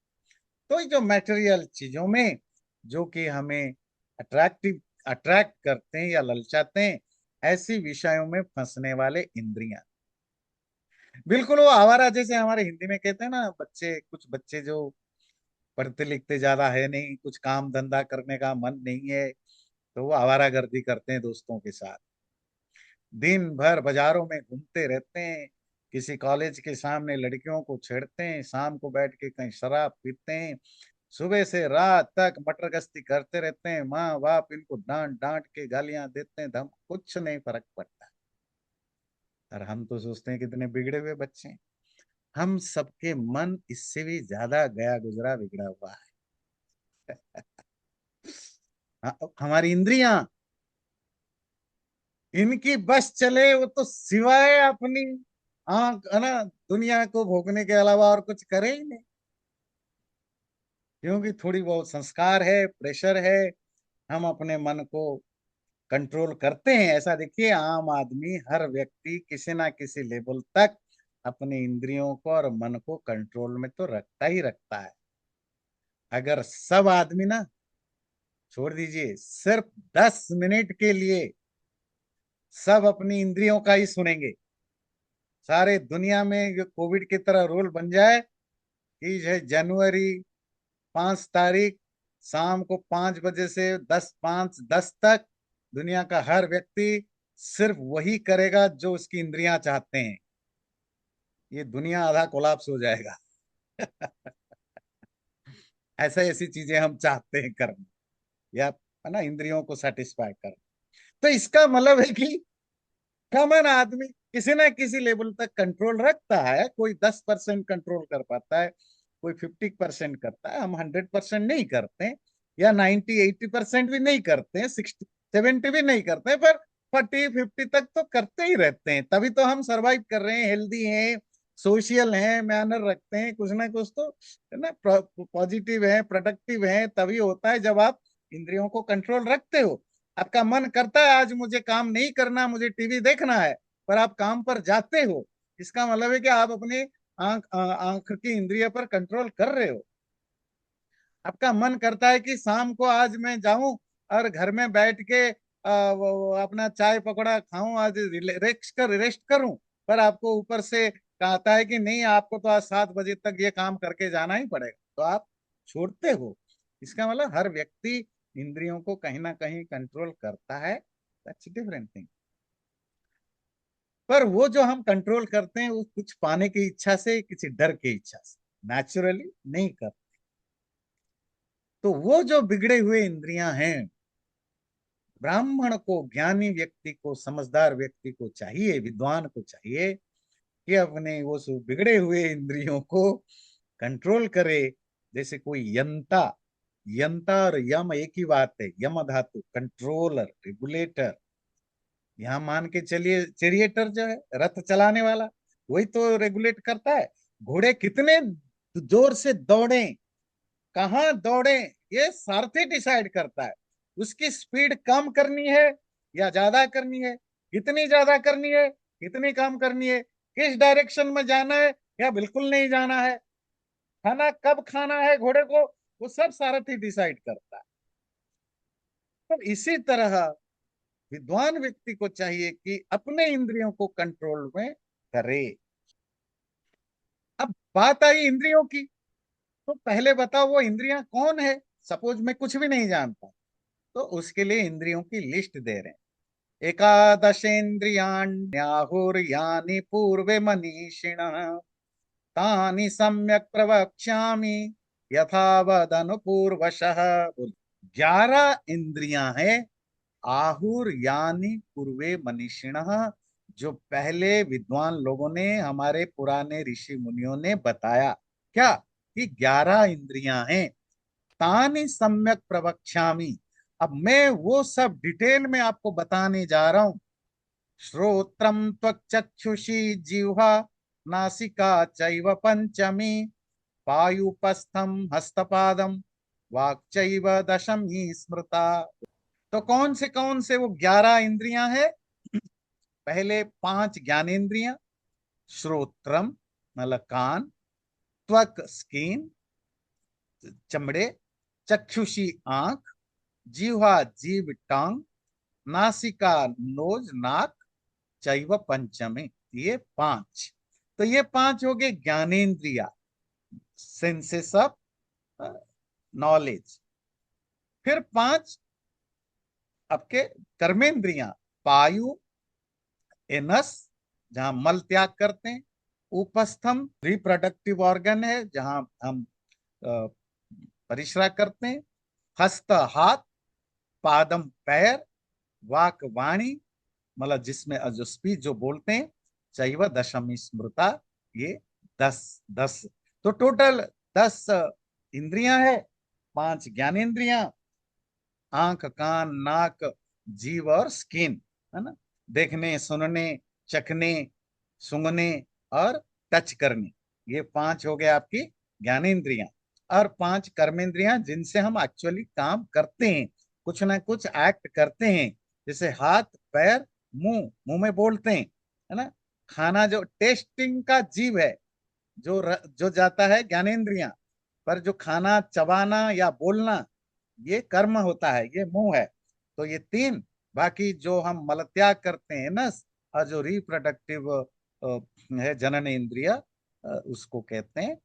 तो ये जो मैटेरियल चीजों में जो कि हमें अट्रैक्टिव अट्रैक्ट करते हैं या ललचाते हैं, ऐसी विषयों में फंसने वाले इंद्रियां, बिल्कुल वो आवारा, जैसे हमारे हिंदी में कहते हैं ना, बच्चे, कुछ बच्चे जो पढ़ते लिखते ज्यादा है नहीं, कुछ काम धंधा करने का मन नहीं है, तो वो आवारागर्दी करते हैं दोस्तों के साथ, दिन भर बाजारों में घूमते रहते हैं, किसी कॉलेज के सामने लड़कियों को छेड़ते हैं, शाम को बैठ के कहीं शराब पीते हैं, सुबह से रात तक मटर गश्ती करते रहते हैं, माँ बाप इनको डांट डांट के गालियां देते हैं, धम कुछ नहीं फर्क पड़ता। और हम तो सोचते हैं कितने बिगड़े हुए बच्चे हैं। हम सबके मन इससे भी ज्यादा गया गुजरा बिगड़ा हुआ है। हमारी इंद्रियां, इनकी बस चले वो तो सिवाय अपनी आंख है ना, दुनिया को भोगने के अलावा और कुछ करे ही नहीं, क्योंकि थोड़ी बहुत संस्कार है, प्रेशर है, हम अपने मन को कंट्रोल करते हैं। ऐसा देखिए, आम आदमी, हर व्यक्ति किसी ना किसी लेवल तक अपने इंद्रियों को और मन को कंट्रोल में तो रखता ही रखता है। अगर सब आदमी ना, छोड़ दीजिए, सिर्फ 10 मिनट के लिए सब अपनी इंद्रियों का ही सुनेंगे, सारे दुनिया में ये कोविड की तरह रूल बन जाए कि जो है जनवरी 5 तारीख शाम को 5 बजे से 5:10 तक दुनिया का हर व्यक्ति सिर्फ वही करेगा जो उसकी इंद्रियां चाहते हैं, ये दुनिया आधा कोलाप्स हो जाएगा। ऐसे ऐसी चीजें हम चाहते हैं करना, या है ना, इंद्रियों को सेटिस्फाई करना। तो इसका मतलब है कि कॉमन आदमी किसी ना किसी लेवल तक कंट्रोल रखता है। कोई 10% कंट्रोल कर पाता है, कोई 50% करता है, हम 100% नहीं करते, या 90-80% भी नहीं करते, 60-70 भी नहीं करते, पर 40-50 तक तो करते ही रहते हैं। तभी तो हम सरवाइव कर रहे हैं, हेल्दी हैं, सोशल हैं, मैनर रखते हैं, कुछ ना कुछ तो है ना, पॉजिटिव है, प्रोडक्टिव है। तभी होता है जब आप इंद्रियों को कंट्रोल रखते हो। आपका मन करता है आज मुझे काम नहीं करना, मुझे टीवी देखना है, पर आप काम पर जाते हो, इसका मतलब है कि आप अपने आंख की इंद्रिय पर कंट्रोल कर रहे हो। आपका मन करता है कि शाम को आज मैं जाऊं और घर में बैठ के वो अपना चाय पकौड़ा खाऊं, आज रेस्ट करूं, पर आपको ऊपर से कहता है कि नहीं, आपको तो आज 7 बजे तक ये काम करके जाना ही पड़ेगा, तो आप छोड़ते हो। इसका मतलब हर व्यक्ति इंद्रियों को कहीं ना कहीं कंट्रोल करता है, दैट्स डिफरेंट थिंग। पर वो जो हम कंट्रोल करते हैं वो कुछ पाने की इच्छा से, किसी डर की इच्छा से, नेचुरली नहीं करते। तो वो जो बिगड़े हुए इंद्रियां हैं, ब्राह्मण को, ज्ञानी व्यक्ति को, समझदार व्यक्ति को चाहिए, विद्वान को चाहिए कि अपने वो सब बिगड़े हुए इंद्रियों को कंट्रोल करे। जैसे कोई यंता, यंता और यम एक ही बात है, यम धातु, कंट्रोलर, रेगुलेटर। यहाँ मान के चलिए चेरिएटर जो है, रथ चलाने वाला, वही तो रेगुलेट करता है घोड़े कितने जोर से दौड़े, कहाँ दौड़े, ये सारथी डिसाइड करता है। उसकी स्पीड कम करनी है या ज्यादा करनी है, कितनी ज्यादा करनी है, कितनी कम करनी है, किस डायरेक्शन में जाना है या बिल्कुल नहीं जाना है, खाना कब खाना है घोड़े को, वो सब सारथी डिसाइड करता है। तो इसी तरह विद्वान व्यक्ति को चाहिए कि अपने इंद्रियों को कंट्रोल में करे। अब बात आई इंद्रियों की, तो पहले बताओ वो इंद्रियां कौन है। सपोज मैं कुछ भी नहीं जानता, तो उसके लिए इंद्रियों की लिस्ट दे रहे हैं। एकादशेन्द्रियाण्याहुर्यानि पूर्वे मनीषिण, तानि सम्यक प्रवक्ष्यामि यथावदनुपूर्वशः। 11 इंद्रियां हैं, आहुर यानी पूर्वे मनीषिण, जो पहले विद्वान लोगों ने, हमारे पुराने ऋषि मुनियों ने बताया क्या, कि 11 इंद्रियां हैं। तानि सम्यक प्रवक्ष्यामि, अब मैं वो सब डिटेल में आपको बताने जा रहा हूं। श्रोत्रम त्वक्चक्षुषी जिह्वा नासिका चैव पंचमी, पायुपस्थम हस्तपादम वाक् चैव दशमी स्मृता। तो कौन से वो 11 इंद्रियां हैं। पहले 5 ज्ञानेन्द्रियां, श्रोत्रम मतलब कान, त्वक स्किन, चमड़े, चक्षुषी आंख, जिह्वा जीभ टांग, नासिका नोज नाक, चैव पंचमी, ये 5। तो ये 5 हो गए ज्ञानेन्द्रिया, सेंसेस ऑफ नॉलेज। फिर 5 आपके कर्मेंद्रियां, पायु, एनस जहां मल त्याग करते हैं, उपस्थम रिप्रोडक्टिव ऑर्गन है जहां हम अ, परिश्रा करते हैं, हस्त हाथ, पादम पैर, वाक वाणी मतलब जिसमें जो स्पीच जो बोलते हैं, चैव दशमी स्मृता, ये 10 10। तो टोटल 10 इंद्रियां है, 5 ज्ञानेन्द्रियां, आंख कान नाक जीव और स्किन, है ना, देखने सुनने, चखने, सूंघने, और टच करनी, ये 5 हो गए आपकी ज्ञानेंद्रियां। और 5 कर्मेंद्रियां जिनसे हम एक्चुअली काम करते हैं, कुछ ना कुछ एक्ट करते हैं, जैसे हाथ, पैर, मुंह, मुंह में बोलते हैं, है ना। खाना जो टेस्टिंग का जीव है, जो जाता है ज्ञानेंद्रियां, पर जो खाना चबाना या बोलना, ये कर्म होता है, ये मुंह है। तो ये 3, बाकी जो हम मलत्याग करते हैं ना, और जो रिप्रोडक्टिव है जनन इंद्रिय, उसको कहते हैं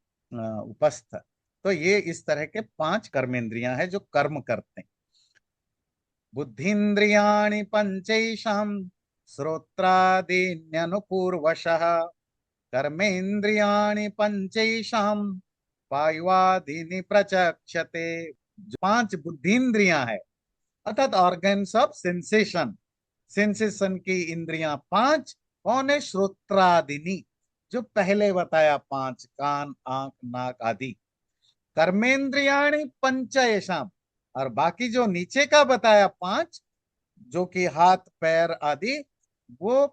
उपस्थ। तो ये इस तरह के 5 कर्मेंद्रियां हैं जो कर्म करते हैं। बुद्धिन्द्रियाणि पंचैषां श्रोत्रादीन्यनुपूर्वशः, कर्मेन्द्रियाणि पंचैषां वायुवादीनि प्रचक्षते। जो 5 बुद्धिन्द्रियां है, अर्थात ऑर्गन्स ऑफ सेंसेशन, सेंसेशन की इंद्रियां 5 कौन है? श्रोत्रादिनी, जो पहले बताया 5, कान, आंख, नाक आदि। कर्मेंद्रियाणि पंचयशाम, और बाकी जो नीचे का बताया 5, जो कि हाथ, पैर आदि, वो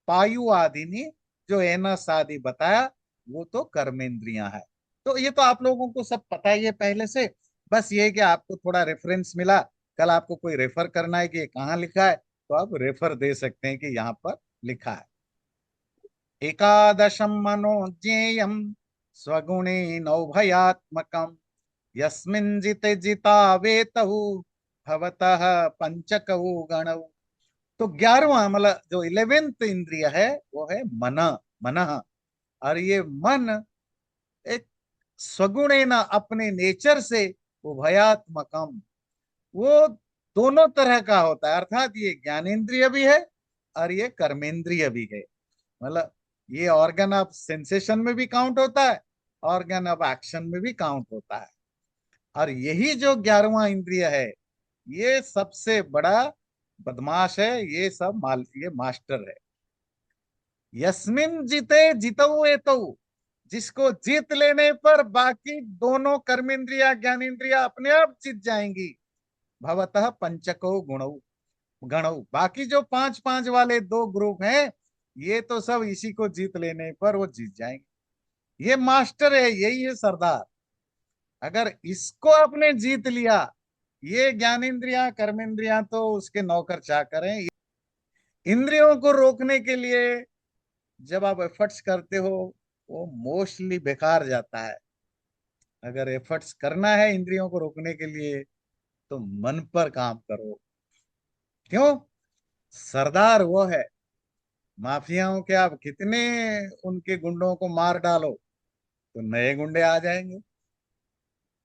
पायु आदि नहीं, जो एनस आदि बताया, वो तो कर्मेंद्रियां है। तो ये तो आप लोगों को सब पता ही है पहले से। बस ये कि आपको थोड़ा रेफरेंस मिला, कल आपको कोई रेफर करना है कि ये कहाँ लिखा है, तो आप रेफर दे सकते हैं कि यहाँ पर लिखा है। एकादशम मनोज्ञेयम स्वगुणेनौभयात्मकम, यस्मिन् जिते जितावेतहु भवतः पंचकौ गणौ। तो 11वां मतलब जो 11th इंद्रिय है, वो है मन, मनः। और ये मन एक स्वगुणे न, अपने नेचर से, उभयात्मकम, वो दोनों तरह का होता है, अर्थात ये ज्ञानेन्द्रिय भी है और ये कर्मेंद्रिय भी है। मतलब ये ऑर्गन ऑफ सेंसेशन में भी काउंट होता है, ऑर्गन ऑफ एक्शन में भी काउंट होता है। और यही जो 11वां इंद्रिय है, ये सबसे बड़ा बदमाश है, ये सब ये मास्टर है। यस्मिन जीते जितऊ एतऊ, जिसको जीत लेने पर बाकी दोनों कर्मेंद्रिया ज्ञानेन्द्रिया अपने आप जीत जाएंगी। भवतः पंचको गुणऊ, गणऊ, बाकी जो 5 5 वाले 2 ग्रुप हैं, ये तो सब इसी को जीत लेने पर वो जीत जाएंगे। ये मास्टर है, यही है सरदार। अगर इसको आपने जीत लिया, ये ज्ञानेन्द्रियां कर्मेंद्रियां तो उसके नौकर चाकर हैं। इंद्रियों को रोकने के लिए जब आप एफर्ट्स करते हो, वो मोस्टली बेकार जाता है। अगर एफर्ट्स करना है इंद्रियों को रोकने के लिए, तो मन पर काम करो। क्यों? सरदार वो है। माफियाओं के आप कितने उनके गुंडों को मार डालो, तो नए गुंडे आ जाएंगे,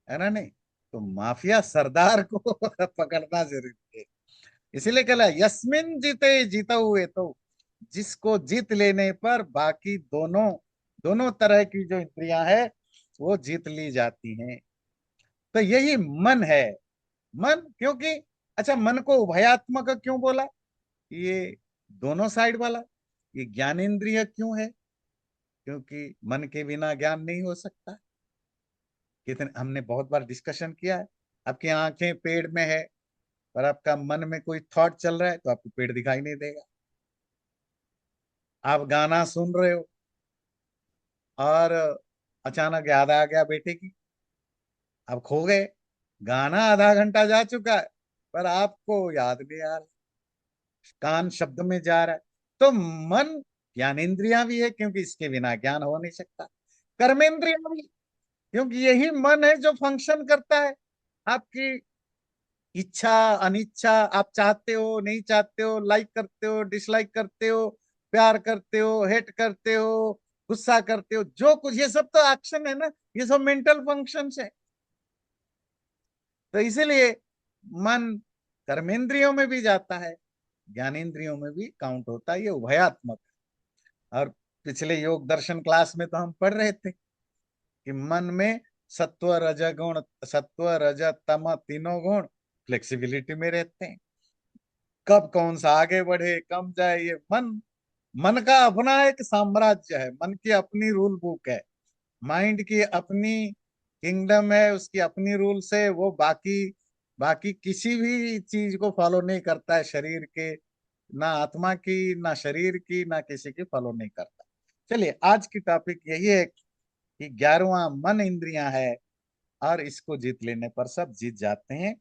है ना। नहीं तो माफिया सरदार को पकड़ना जरूरी है। इसीलिए कहला यस्मिन जीते जीता हुए, तो जिसको जीत लेने पर बाकी दोनों दोनों तरह की जो इंद्रियां है, वो जीत ली जाती हैं। तो यही मन है। मन क्योंकि, अच्छा, मन को उभयात्मक क्यों बोला? ये दोनों साइड वाला। ये ज्ञानेन्द्रिय क्यों है? क्योंकि मन के बिना ज्ञान नहीं हो सकता। कितने हमने बहुत बार डिस्कशन किया है। आपकी आंखें पेड़ में है, पर आपका मन में कोई थॉट चल रहा है, तो आपको पेड़ दिखाई नहीं देगा। आप गाना सुन रहे हो और अचानक याद आ गया बेटे की, आप खो गए। गाना आधा घंटा जा चुका है, पर आपको याद नहीं आ रहा, कान शब्द में जा रहा है। तो मन ज्ञानेन्द्रिया भी है, क्योंकि इसके बिना ज्ञान हो नहीं सकता। कर्मेंद्रिया भी, क्योंकि यही मन है जो फंक्शन करता है। आपकी इच्छा, अनिच्छा, आप चाहते हो, नहीं चाहते हो, लाइक करते हो, डिसलाइक करते हो, प्यार करते हो, हेट करते हो, गुस्सा करते हो, जो कुछ, ये सब तो एक्शन है ना, ये सब मेंटल फंक्शंस है। तो इसीलिए मन कर्मेंद्रियों में भी जाता है, ज्ञानेन्द्रियों में भी काउंट होता है, ये उभयात्मक है। और पिछले योग दर्शन क्लास में तो हम पढ़ रहे थे कि मन में सत्व रजगुण, सत्व रज तम तीनों गुण फ्लेक्सिबिलिटी में रहते हैं। कब कौन सा आगे बढ़े, कम जाए, ये मन, मन का अपना एक साम्राज्य है, मन की अपनी रूल बुक है, माइंड की अपनी किंगडम है, उसकी अपनी रूल्स है। वो बाकी बाकी किसी भी चीज को फॉलो नहीं करता है, शरीर के, ना आत्मा की, ना शरीर की, ना किसी की फॉलो नहीं करता। चलिए, आज की टॉपिक यही है कि 11वां मन इंद्रियां है, और इसको जीत लेने पर सब जीत जाते हैं।